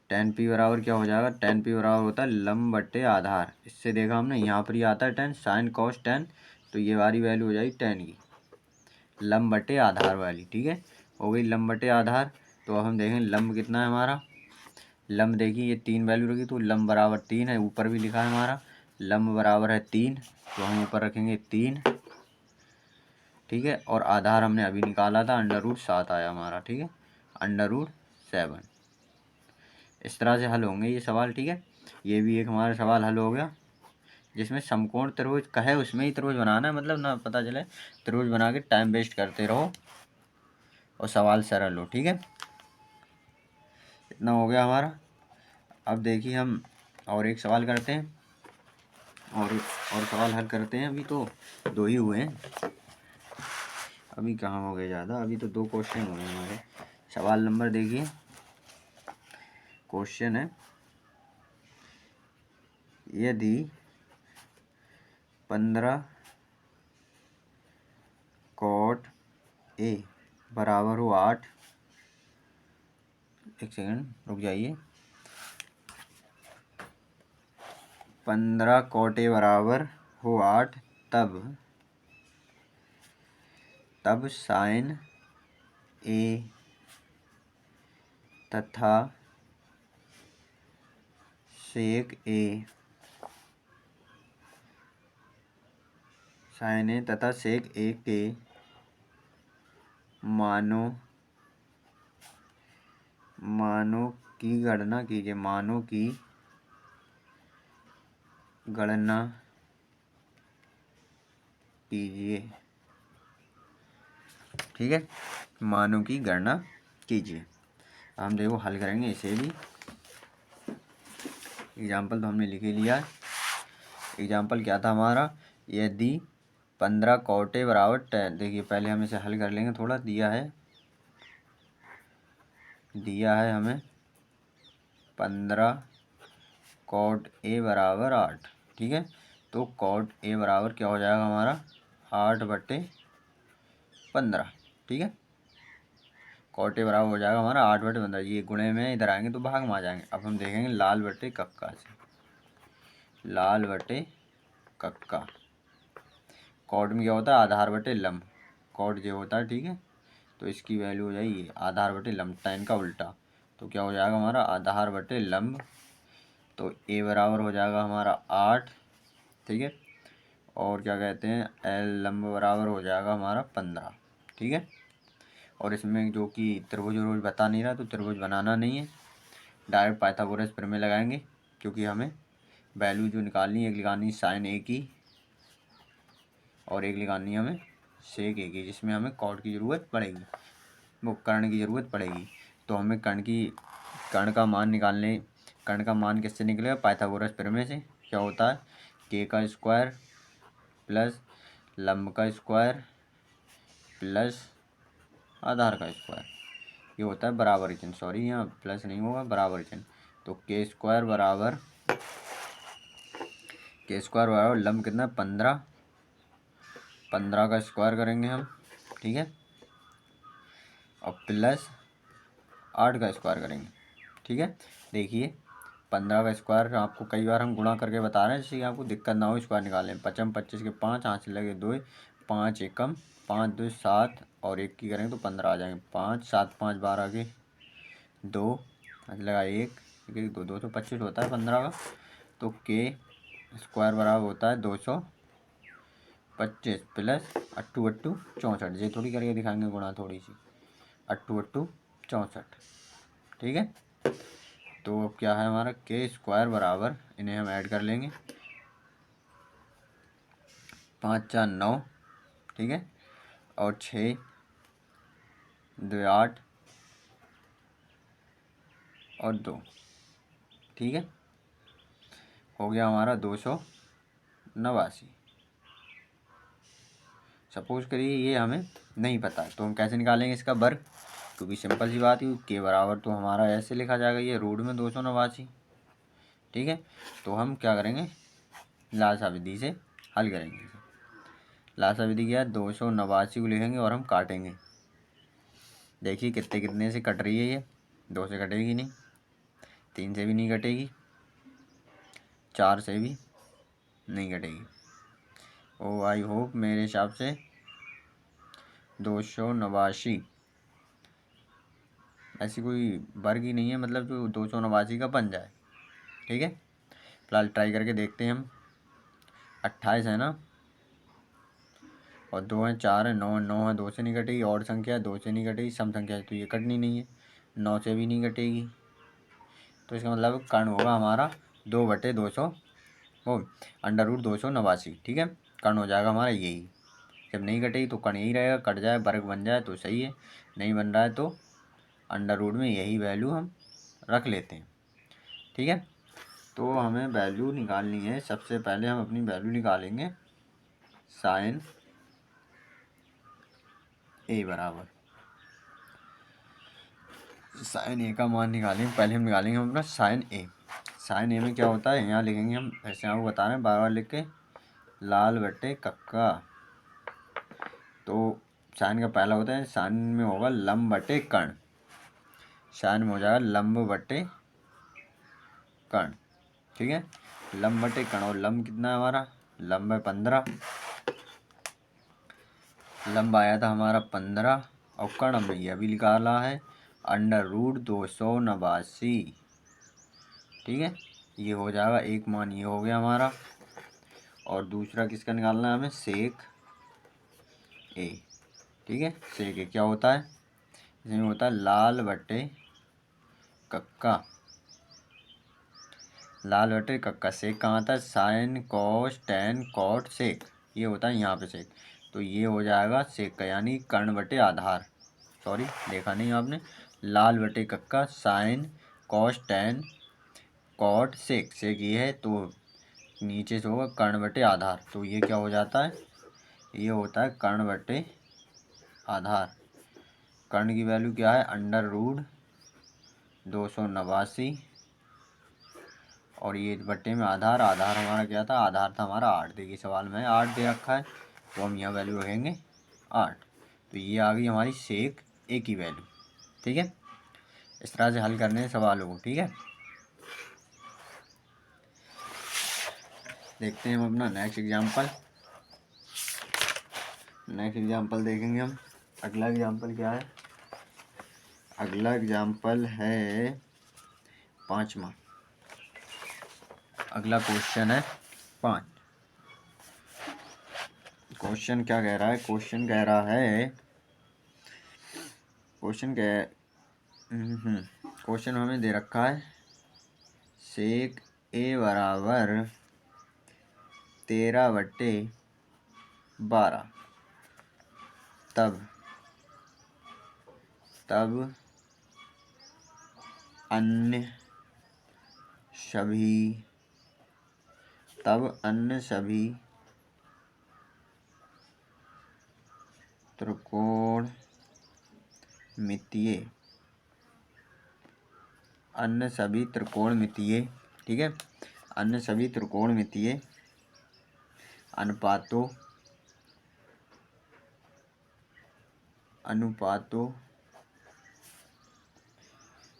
tan p बराबर क्या हो जाएगा, tan p बराबर होता है लंब बटे आधार। इससे देखा हमने यहाँ पर ही आता है tan, साइन कॉस tan, तो ये वाली वैल्यू हो जाएगी tan की लंब बटे आधार वाली, ठीक है। हो गई लंब बटे आधार। तो अब हम देखें लंब कितना है हमारा, लंब देखिए ये 3 वैल्यू रखी, तो लंब बराबर 3 है, ऊपर भी लिखा है हमारा लंब बराबर है 3, तो हम ऊपर रखेंगे 3, ठीक है। और आधार हमने अभी निकाला था √7 आया हमारा, ठीक है, √7। इस तरह से हल होंगे ये सवाल, ठीक है। ये भी एक हमारा सवाल हल हो गया, जिसमें समकोण त्रिभुज कहे उसमें ही त्रिभुज बनाना है, मतलब ना पता चले त्रिभुज बना के टाइम वेस्ट करते रहो और सवाल सरल हो, ठीक है। इतना हो गया हमारा। अब देखिए हम और एक सवाल करते हैं और सवाल हल करते हैं। अभी तो 2 ही हुए हैं, अभी कहाँ हो गए ज़्यादा, अभी तो 2 क्वेश्चन हुए हैं हमारे। सवाल नंबर देखिए, क्वेश्चन है यदि 15 cot A बराबर हो 8, एक सेकंड रुक जाइए, 15 cot A बराबर हो 8 तब sin A तथा sec A sin A तथा sec A के मानों की गणना कीजिए। मानों की गणना कीजिए, ठीक है, मानों की गणना कीजिए। हम देखो हल करेंगे इसे भी। एग्जाम्पल तो हमने लिख ही लिया है। एग्जाम्पल क्या था हमारा, यदि 15 cot A बराबर 10, देखिए पहले हम इसे हल कर लेंगे। थोड़ा दिया है हमें 15 cot A बराबर 8, ठीक है। तो cot A बराबर क्या हो जाएगा हमारा 8/15, ठीक है। cot A बराबर हो जाएगा हमारा 8/15। ये गुणे में इधर आएंगे तो भाग में आ जाएंगे। अब हम देखेंगे लाल बटे कक्का से, लाल बटे कक्का। कॉट में क्या होता है आधार बटे लंब, कॉट जो होता है, ठीक है। तो इसकी वैल्यू हो जाएगी आधार बटे लंब, tan का उल्टा। तो क्या हो जाएगा हमारा आधार बटे लंब। तो A बराबर हो जाएगा हमारा 8, ठीक है। और क्या कहते हैं L लंब बराबर हो जाएगा हमारा 15, ठीक है। और इसमें जो कि त्रिभुज रोज बता नहीं रहा, तो त्रिभुज बनाना नहीं है, डायरेक्ट पाइथागोरस प्रमेय लगाएंगे। क्योंकि हमें वैल्यू जो निकालनी है, एक निकालनी sin A की और एक निकालनी है हमें sec A की, जिसमें हमें कॉट की ज़रूरत पड़ेगी, वो कर्ण की ज़रूरत पड़ेगी। तो हमें कर्ण का मान निकालने, कर्ण का मान किससे निकलेगा पाइथागोरस प्रमेय से। क्या होता है k का स्क्वायर प्लस लंब का स्क्वायर प्लस आधार का स्क्वायर, ये होता है बराबर चिन्ह। सॉरी यहाँ प्लस नहीं होगा, बराबर चिन्ह। तो k स्क्वायर बराबर लंब कितना 15 का स्क्वायर करेंगे हम, ठीक है। और प्लस 8 का स्क्वायर करेंगे, ठीक है। देखिए 15 का स्क्वायर आपको कई बार हम गुणा करके बता रहे हैं, जिससे आपको दिक्कत ना हो स्क्वायर निकालने में। 55 25 के 5, हाथ से लगे 2, 5 एकम 5 2 7 और 1 की करेंगे तो 15 आ जाएंगे। 5 7 5 12 के 2, हाथ लगा 1 1 2, 225 होता है 15 का। तो के स्क्वायर बराबर होता है 225 प्लस 8 8 64, ये थोड़ी करके दिखाएंगे गुणा, थोड़ी सी 8 8 64, ठीक है। तो अब क्या है हमारा के स्क्वायर बराबर, इन्हें हम ऐड कर लेंगे, 5 4 9, ठीक है। और 6 2 8 और 2, ठीक है। हो गया हमारा 289। सपोज करिए ये हमें नहीं पता, तो हम कैसे निकालेंगे इसका वर्ग, क्योंकि सिंपल सी बात है के बराबर तो हमारा ऐसे लिखा जाएगा, ये रूट में 289, ठीक है। तो हम क्या करेंगे लासा विधि से हल करेंगे। लासा विधि क्या है 289 को लिखेंगे और हम काटेंगे। देखिए कितने कितने से कट रही है, ये 2 से कटेगी नहीं, 3 से भी नहीं कटेगी, 4 से भी नहीं कटेगी। ओ आई होप मेरे हिसाब से 289 ऐसी कोई वर्ग ही नहीं है, मतलब जो 289 का बन जाए, ठीक है। फिलहाल ट्राई करके देखते हैं हम। 28 है ना, और 2 है, 4 है, 9 है, 9 है 2 से नहीं कटेगी, और संख्या है 2 से नहीं कटेगी, सम संख्या है तो ये कटनी नहीं है, 9 से भी नहीं कटेगी। तो इसका मतलब कर्ण होगा हमारा 2/200, वो √289, ठीक है। कर्ण हो जाएगा हमारा यही। जब नहीं कटेगी तो कर्ण यही रहेगा, कट जाए वर्ग बन जाए तो सही है, नहीं बन रहा है तो अंडर रूट में यही वैल्यू हम रख लेते हैं। ठीक है, तो हमें वैल्यू निकालनी है। सबसे पहले हम अपनी वैल्यू निकालेंगे साइन ए बराबर, साइन ए का मान निकालेंगे। पहले हम निकालेंगे अपना साइन ए। साइन ए में क्या होता है, यहाँ लिखेंगे हम, ऐसे आपको बता रहे हैं बार बार लिख के, लाल बटे कक्का। तो साइन का पहला होता है, साइन में होगा लंब बटे कर्ण, साइन में हो जाएगा लंब बटे कर्ण। ठीक है, लंब बटे कर्ण, और लंब कितना है हमारा, लंब है 15, लंब आया था हमारा 15, और कर्ण हमने यह भी निकाला है √289। ठीक है, ये हो जाएगा, एक मान ये हो गया हमारा। और दूसरा किसका निकालना है हमें, सेक ए। ठीक है, सेक ए क्या होता है, इसमें होता है लाल बटे कक्का, लाल बटे कक्का। सेक कहाँ आता है, sine cos tan cot sec, ये होता है यहाँ पे सेक। तो ये हो जाएगा सेक का, यानी कर्ण बटे आधार, सॉरी देखा नहीं आपने, लाल बटे कक्का sine cos tan cot sec, sec ये है तो नीचे से होगा कर्ण बटे आधार। तो ये क्या हो जाता है, ये होता है कर्ण बटे आधार। कर्ण की वैल्यू क्या है, √289, और ये बट्टे में आधार, आधार हमारा क्या था, आधार था हमारा 8। देखिए सवाल में 8 दे रखा है, तो हम यहाँ वैल्यू रखेंगे 8। तो ये आ गई हमारी सेक ए की वैल्यू। ठीक है, इस तरह से हल करने हैं सवालों को। ठीक है, देखते हैं हम अपना नेक्स्ट एग्जाम्पल। नेक्स्ट एग्जाम्पल देखेंगे हम। अगला एग्जाम्पल क्या है, अगला एग्जाम्पल है 5वां। अगला क्वेश्चन है 5। क्वेश्चन क्या कह रहा है, क्वेश्चन कह रहा है, क्वेश्चन हमें दे रखा है सेक ए बराबर 13/12, तब अन्य सभी त्रिकोणमितीय, ठीक है, अन्य सभी त्रिकोणमितीय अनुपातों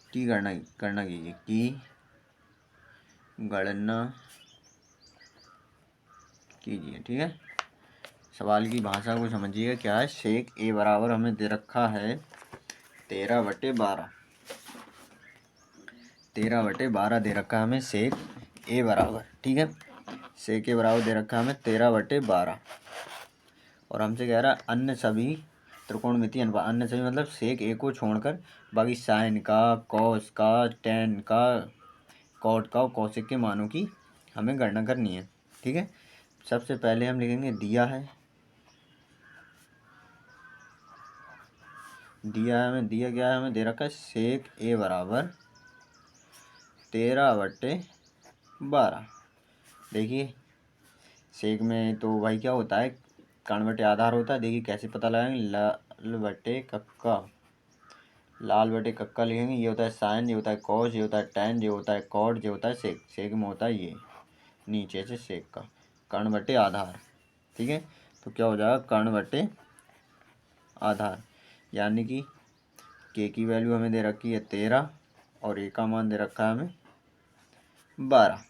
की गणना कीजिए। ठीक है, सवाल की भाषा को समझिएगा क्या है। सेक ए बराबर हमें दे रखा है 13/12, 13/12 दे रखा है हमें सेक ए बराबर। ठीक है, सेक ए बराबर दे रखा है हमें 13/12, और हमसे कह रहा है अन्य सभी त्रिकोणमितीय अनुपात, अन्य सभी मतलब सेक ए को छोड़कर बाकी साइन का, कॉस का, टेन का, कॉट का और कॉसेक के मानों की हमें गणना करनी है। ठीक है, सबसे पहले हम लिखेंगे दिया है क्या है, हमें दे रखा है सेक ए बराबर 13/12। देखिए सेक में तो भाई क्या होता है, कर्ण बटे आधार होता है। देखिए कैसे पता लगाएंगे, लाल बटे कक्का लिखेंगे, ये होता है साइन, ये होता है कॉस, ये होता है टेन, ये होता है कॉट, ये होता है सेक। सेक में होता है ये नीचे से सेक का कर्ण बटे आधार। ठीक है, तो क्या हो जाएगा, कर्ण बटे आधार, यानी कि के की वैल्यू हमें दे रखी है 13, और ए का मान दे रखा है हमें 12।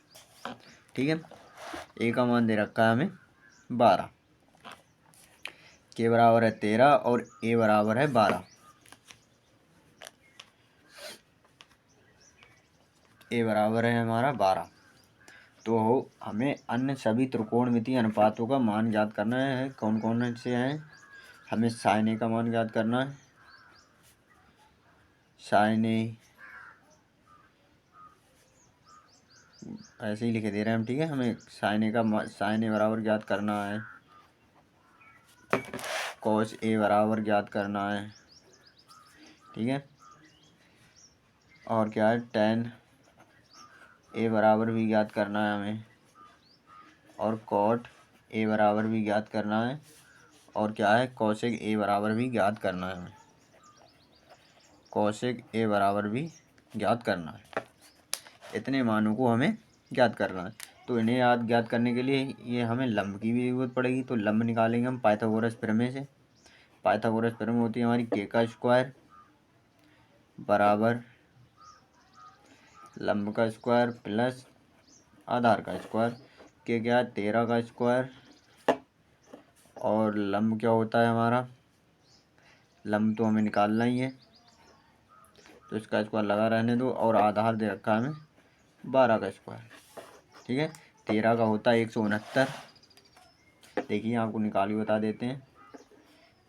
ठीक है, ए का मान दे रखा है हमें 12, के बराबर है 13 और ए बराबर है 12। ए बराबर है हमारा 12। तो हमें अन्य सभी त्रिकोणमितीय अनुपातों का मान ज्ञात करना है। कौन कौन से हैं, हमें साइन ए का मान ज्ञात करना है, साइन ए ऐसे ही लिखे दे रहे हैं हम। ठीक है, हमें साइन ए बराबर ज्ञात करना है, कॉस ए बराबर ज्ञात करना है। ठीक है, और क्या है, tan a बराबर भी ज्ञात करना है हमें, और cot a बराबर भी ज्ञात करना है, और क्या है, cosec a बराबर भी ज्ञात करना है हमें, cosec a बराबर भी ज्ञात करना है। इतने मानों को हमें ज्ञात करना है। तो इन्हें ज्ञात करने के लिए ये हमें लंब की भी जरूरत पड़ेगी। तो लंब निकालेंगे हम पाइथागोरस प्रमेय से। पाइथागोरस प्रमेय होती है हमारी k का स्क्वायर बराबर लंब का स्क्वायर प्लस आधार का स्क्वायर। के क्या है, 13 का स्क्वायर, और लंब क्या होता है हमारा, लंब तो हमें निकालना ही है, तो इसका स्क्वायर लगा रहने दो, और आधार दे रखा है हमें 12 का स्क्वायर। ठीक है, 13 का होता है 169। देखिए आपको निकाल के बता देते हैं।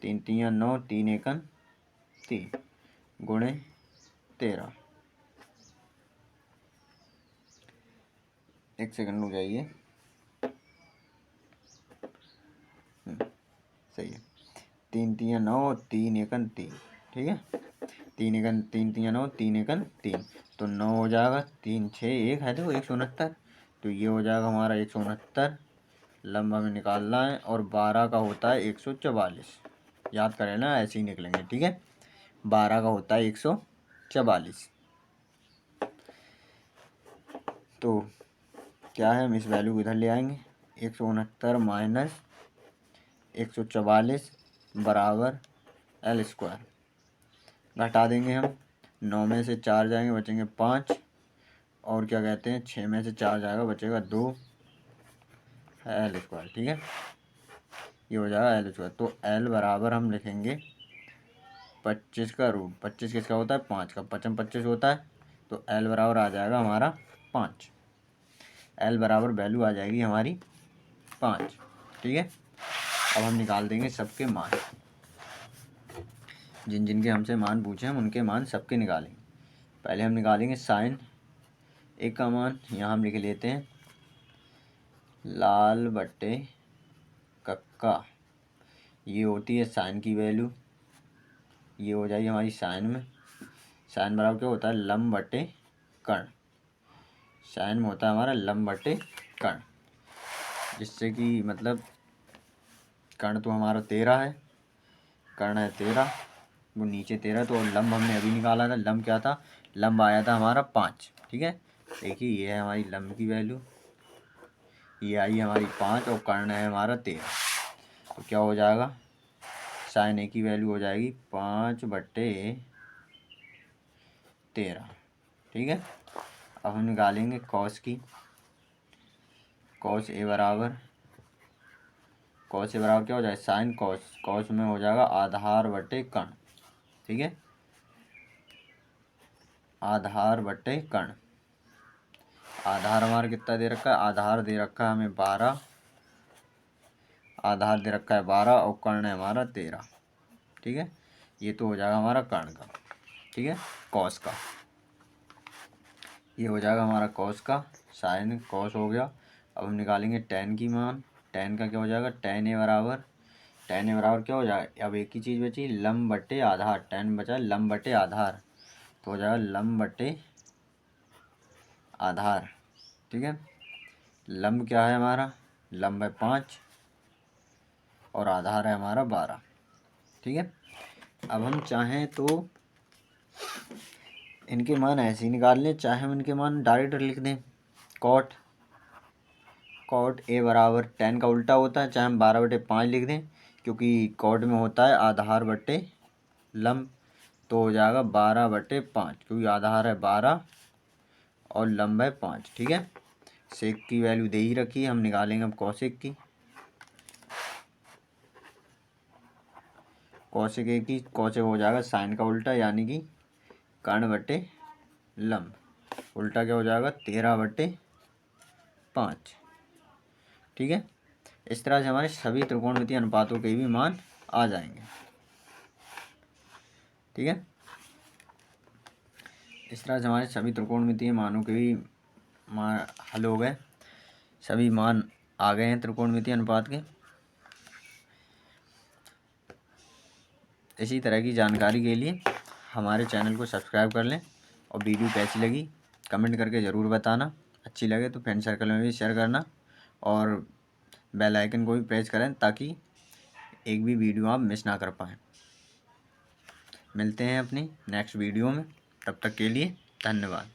3 3 9, 3 1 3 गुणे 13। एक सेकंड रुक जाइए। सही है, 3 3 9, 3 1 3। ठीक है, 3 1 3 3 9, 3 1 3, तो 9 हो जाएगा, 3 6 1 है, देखो 169। तो ये हो जाएगा हमारा 169, लंब हमें निकालना है, और 12 का होता है 144। याद करें ना, ऐसे ही निकलेंगे। ठीक है, 12 का होता है 144। तो क्या है, हम इस वैल्यू को इधर ले आएंगे। 169 माइनस 144 बराबर एल स्क्वायर। घटा देंगे हम, 9 में से 4 जाएंगे, बचेंगे 5, और क्या कहते हैं, 6 में से 4 जाएगा, बचेगा 2 एल स्क्वायर। ठीक है, ये हो जाएगा एल स्क्वायर। तो एल बराबर हम लिखेंगे 25 का रूट। 25 किसका होता है, 5 का। 55 25 होता है, तो एल बराबर आ जाएगा हमारा 5। एल बराबर वैल्यू आ जाएगी हमारी 5। ठीक है, अब हम निकाल देंगे सबके मान। जिन जिनके हमसे मान पूछे हम उनके मान सबके निकालेंगे। पहले हम निकालेंगे साइन एक का मान। यहाँ हम लिख लेते हैं लाल बट्टे कक्का, ये होती है साइन की वैल्यू। ये हो जाएगी हमारी साइन में। साइन बराबर क्या होता है, लंब बटे कर्ण। साइन में होता है हमारा लंब बटे कर्ण, जिससे कि मतलब कर्ण तो हमारा 13 है, कर्ण है 13, वो नीचे 13, तो लंब हमने अभी निकाला था। लंब क्या था, लंब आया था हमारा 5। ठीक है, देखिए ये है हमारी लंब की वैल्यू, ये आई हमारी 5, और कर्ण है हमारा 13। तो क्या हो जाएगा, साइन ए की वैल्यू हो जाएगी 5/13। ठीक है, अब हम निकालेंगे कॉस की। कॉस ए बराबर क्या हो जाए, साइन कॉस। कॉस में हो जाएगा आधार बटे कर्ण। ठीक है, आधार बटे कर्ण। आधार हमारा कितना दे रखा है, आधार दे रखा है हमें 12, आधार दे रखा है 12, और कर्ण है हमारा 13। ठीक है, ये तो हो जाएगा हमारा कर्ण का। ठीक है, कॉस का ये हो जाएगा हमारा कॉस का। साइन कॉस हो गया। अब हम निकालेंगे टेन की मान। टेन का क्या हो जाएगा, टेन ए बराबर क्या हो जाएगा, अब एक ही चीज़ बची, लंब बटे आधार। टेन बचा लंब बटे आधार, तो हो जाएगा लंब बटे आधार। ठीक है, लंब क्या है हमारा, लंब है 5, और आधार है हमारा 12। ठीक है, अब हम चाहें तो इनके मान ऐसे ही निकाल लें, चाहे हम इनके मान डायरेक्ट लिख दें। कॉट ए बराबर 10 का उल्टा होता है, चाहे हम 12/5 लिख दें, क्योंकि कॉट में होता है आधार बटे लंब, तो हो जाएगा 12/5, क्योंकि आधार है 12 और लंब है 5। ठीक है, सेक की वैल्यू दे ही रखी है, हम निकालेंगे अब कौशिक की। कौशिक ए की, कौशिक हो जाएगा साइन का उल्टा, यानी कि कर्ण बटे लंब। उल्टा क्या हो जाएगा, 13/5। ठीक है, इस तरह से हमारे सभी त्रिकोणमितीय अनुपातों के भी मान आ जाएंगे। ठीक है, इस तरह से हमारे सभी त्रिकोणमितीय मानों के भी मान हल हो गए, सभी मान आ गए हैं त्रिकोणमितीय अनुपात के। इसी तरह की जानकारी के लिए हमारे चैनल को सब्सक्राइब कर लें और वीडियो कैसी लगी कमेंट करके ज़रूर बताना। अच्छी लगे तो फ्रेंड सर्कल में भी शेयर करना और बेल आइकन को भी प्रेस करें ताकि एक भी वीडियो आप मिस ना कर पाएँ। मिलते हैं अपनी नेक्स्ट वीडियो में, तब तक के लिए धन्यवाद।